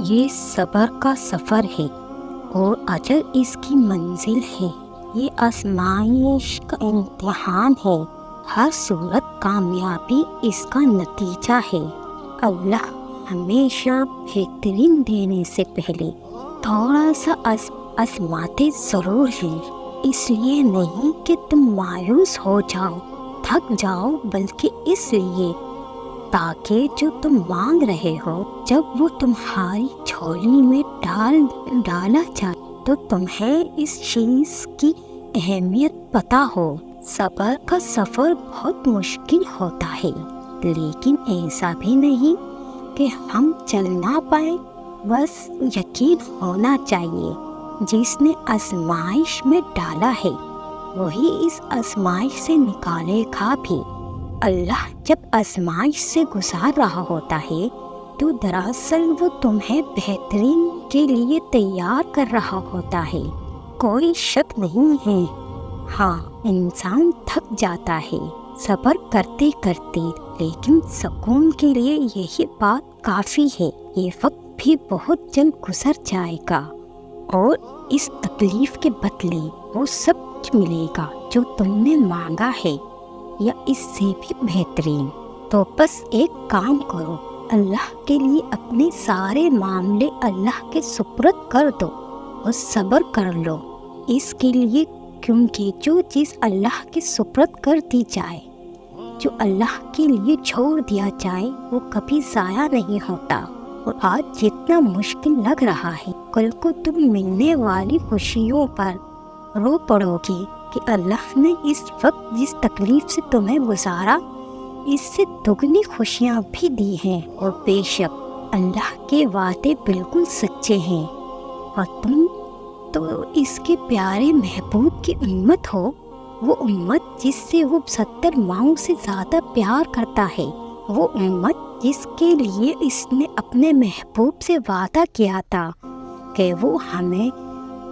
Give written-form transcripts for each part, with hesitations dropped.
یہ صبر کا سفر ہے اور اجل اس کی منزل ہے۔ یہ آزمائش کا امتحان ہے، ہر صورت کامیابی اس کا نتیجہ ہے۔ اللہ ہمیشہ بہترین دینے سے پہلے تھوڑا سا آزماتے ضرور ہیں، اس لیے نہیں کہ تم مایوس ہو جاؤ، تھک جاؤ، بلکہ اس لیے تاکہ جو تم مانگ رہے ہو جب وہ تمہاری جھولی میں ڈالا جائے تو تمہیں اس چیز کی اہمیت پتہ ہو۔ صبر کا سفر بہت مشکل ہوتا ہے، لیکن ایسا بھی نہیں کہ ہم چل نہ پائیں، بس یقین ہونا چاہیے جس نے آزمائش میں ڈالا ہے وہی اس آزمائش سے نکالے گا بھی۔ اللہ جب آزمائش سے گزار رہا ہوتا ہے تو دراصل وہ تمہیں بہترین کے لیے تیار کر رہا ہوتا ہے، کوئی شک نہیں ہے۔ ہاں، انسان تھک جاتا ہے صبر کرتے کرتے، لیکن سکون کے لیے یہی بات کافی ہے۔ یہ وقت بھی بہت جلد گزر جائے گا اور اس تکلیف کے بدلے وہ سب کچھ ملے گا جو تم نے مانگا ہے، یا اس سے بھی بہترین۔ تو بس ایک کام کرو، اللہ کے لیے اپنے سارے معاملے اللہ کے سپرد کر دو اور صبر کر لو اس کے لیے، کیونکہ جو چیز اللہ کے سپرد کر دی جائے، جو اللہ کے لیے چھوڑ دیا جائے، وہ کبھی ضائع نہیں ہوتا۔ اور آج جتنا مشکل لگ رہا ہے، کل کو تم ملنے والی خوشیوں پر رو پڑو گے کہ اللہ نے اس وقت جس تکلیف سے تمہیں گزارا، اس سے دگنی خوشیاں بھی دی ہیں۔ اور بے شک اللہ کے وعدے بالکل سچے ہیں، اور تم تو اس کے پیارے محبوب کی امت ہو، وہ امت جس سے وہ 70 ماؤں سے زیادہ پیار کرتا ہے، وہ امت جس کے لیے اس نے اپنے محبوب سے وعدہ کیا تھا کہ وہ ہمیں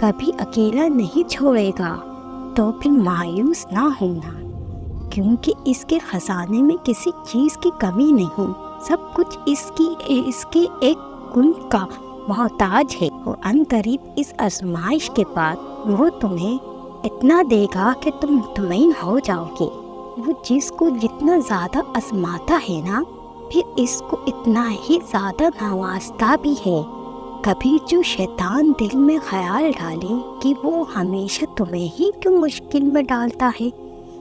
کبھی اکیلا نہیں چھوڑے گا۔ تو پھر مایوس نہ ہونا، کیونکہ اس کے خزانے میں کسی چیز کی کمی نہیں، سب کچھ اس کے ایک گن کا محتاج ہے۔ اور عنقریب اس آزمائش کے بعد وہ تمہیں اتنا دے گا کہ تم مطمئن ہو جاؤ گے۔ وہ جس کو جتنا زیادہ آزماتا ہے نا، پھر اس کو اتنا ہی زیادہ نوازتا بھی ہے۔ کبھی جو شیطان دل میں خیال ڈالے کہ وہ ہمیشہ تمہیں ہی کیوں مشکل میں ڈالتا ہے،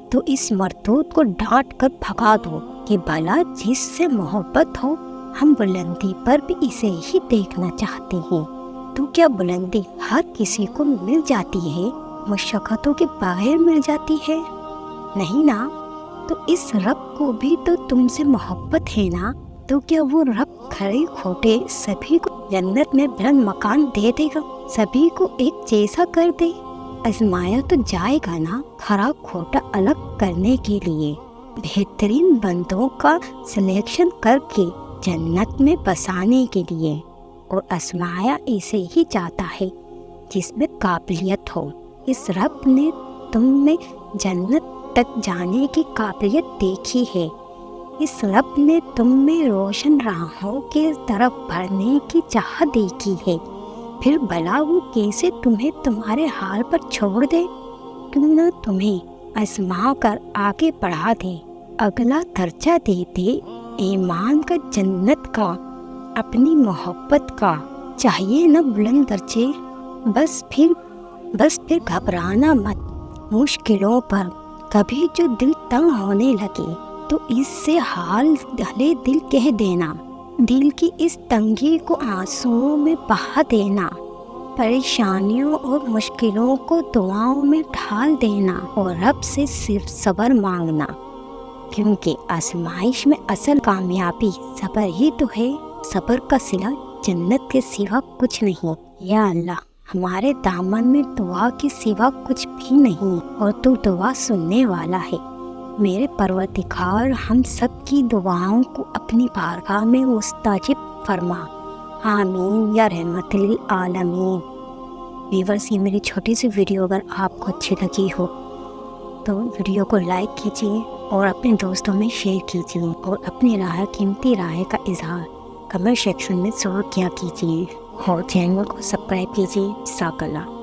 تو اس مردود کو ڈانٹ کر بھگا دو کہ بھلا جس سے محبت ہو، ہم بلندی پر بھی اسے ہی دیکھنا چاہتے ہیں۔ تو کیا بلندی ہر کسی کو مل جاتی ہے؟ مشقتوں کے بغیر مل جاتی ہے؟ نہیں نا۔ تو اس رب کو بھی تو تم سے محبت ہے نا، تو کیا وہ رب کھڑے کھوٹے سبھی کو جنت میں بلند مکان دے دے گا، سبھی کو ایک جیسا کر دے؟ آزمایا تو جائے گا نا، کھرا کھوٹا الگ کرنے کے لیے، بہترین بندوں کا سلیکشن کر کے جنت میں بسانے کے لیے۔ اور آزمایا اسے ہی چاہتا ہے جس میں قابلیت ہو۔ اس رب نے تم میں جنت تک جانے کی قابلیت دیکھی ہے، اس رب نے تم میں روشن راہوں کی طرف بڑھنے کی چاہت دیکھی ہے، پھر بھلا وہ کیسے تمہیں تمہارے حال پر چھوڑ دے؟ کیوں نہ تمہیں آزما کر آگے بڑھا دے، اگلا درجہ دے دے، ایمان کا، جنت کا، اپنی محبت کا۔ چاہیے نہ بلند درجے، بس پھر گھبرانا مت مشکلوں پر۔ کبھی جو دل تنگ ہونے لگے تو اس سے حال دلے دل کہہ دینا، دل کی اس تنگی کو آنسوؤں میں بہا دینا، پریشانیوں اور مشکلوں کو دعاؤں میں ڈھال دینا، اور رب سے صرف صبر مانگنا، کیونکہ آزمائش میں اصل کامیابی صبر ہی تو ہے۔ صبر کا صلہ جنت کے سوا کچھ نہیں۔ یا اللہ، ہمارے دامن میں دعا کے سوا کچھ بھی نہیں، اور تو دعا سننے والا ہے۔ میرے پروردگار، ہم سب کی دعاؤں کو اپنی بارگاہ میں مستجب فرما، آمین یا رحمت للعالمین۔ ویورز، یہ میری چھوٹی سی ویڈیو اگر آپ کو اچھی لگی ہو تو ویڈیو کو لائک کیجیے اور اپنے دوستوں میں شیئر کیجیے، اور اپنی قیمتی رائے کا اظہار کمنٹ سیکشن میں ضرور کیا کیجیے اور چینل کو سبسکرائب کیجیے۔ جزاک اللہ۔